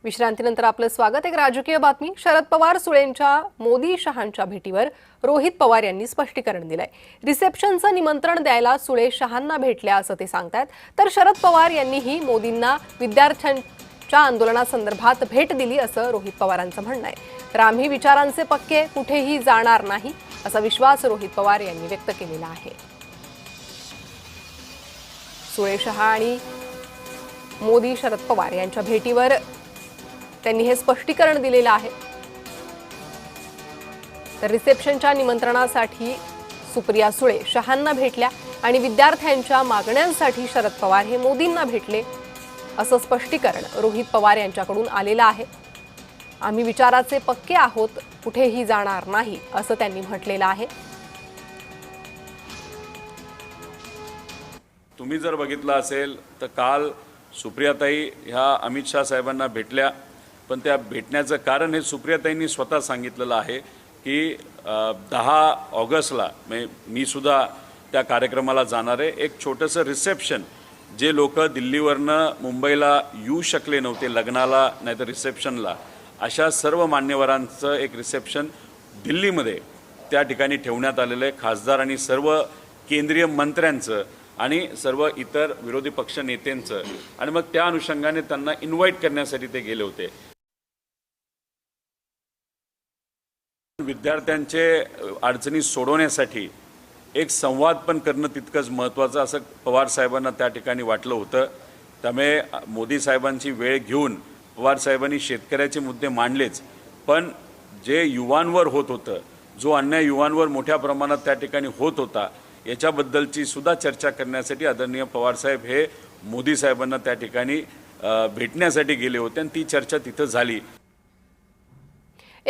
विश्रांतीनंतर आपलं स्वागत। एक राजकीय बातमी। शरद पवार सुळेंच्या मोदी शहांच्या भेटीवर रोहित पवार यांनी स्पष्टीकरण दिलंय। रिसेप्शनचं निमंत्रण द्यायला सुळे शहांना भेटल्या असं ते सांगतात। तर शरद पवार यांनीही मोदींना विद्यार्थ्यांच्या आंदोलनासंदर्भात भेट दिली असं रोहित पवारांचं म्हणणं आहे। तर आम्ही विचारांचे पक्के कुठेही जाणार नाही असा विश्वास रोहित पवार यांनी व्यक्त केलेला आहे। सुळे शहा आणि मोदी शरद पवार यांच्या भेटीवर त्यांनी हे स्पष्टीकरण दिलेलं आहे। तर रिसेप्शनच्या निमंत्रणासाठी सुप्रिया सुळे शहांना भेटल्या आणि विद्यार्थ्यांच्या मागण्यांसाठी शरद पवार हे मोदींना भेटले असं स्पष्टीकरण रोहित पवार यांच्याकडून आलेलं आहे। आम्ही विचाराचे पक्के आहोत, कुठेही जाणार नाही असं त्यांनी म्हटलेलं आहे। तुम्ही जर बघितलं असेल तर काल सुप्रियाताई ह्या अमित शाह साहेबांना भेटल्या, पण त्या भेटण्याचं कारण हे सुप्रियाताईंनी स्वतः सांगितलेलं आहे की 10 ऑगस्टला मी सुद्धा त्या कार्यक्रमाला जाणार आहे। एक छोटंसं रिसेप्शन, जे लोक दिल्लीवरनं मुंबईला येऊ शकले नव्हते लग्नाला नाहीतर रिसेप्शनला, अशा सर्व मान्यवरांचं एक रिसेप्शन दिल्लीमध्ये त्या ठिकाणी ठेवण्यात आलेलं आहे। खासदार आणि सर्व केंद्रीय मंत्र्यांचं आणि सर्व इतर विरोधी पक्ष नेत्यांचं, आणि मग त्या अनुषंगाने त्यांना इन्व्हाइट करण्यासाठी ते गेले होते। विद्यार्थ्यांचे अडचणी सोडवण्यासाठी एक संवाद पण करणं तितकंच महत्त्वाचं असं पवार साहेबांना त्या ठिकाणी वाटलं होतं। त्यामुळे मोदी साहेबांची वेळ घेऊन पवार साहेबांनी शेतकऱ्याचे मुद्दे मांडलेच, पण जे युवांवर होत होतं, जो अन्याय युवांवर मोठ्या प्रमाणात त्या ठिकाणी होत होता, याच्याबद्दलची सुद्धा चर्चा करण्यासाठी आदरणीय पवार साहेब हे मोदी साहेबांना त्या ठिकाणी भेटण्यासाठी गेले होते आणि ती चर्चा तिथं झाली।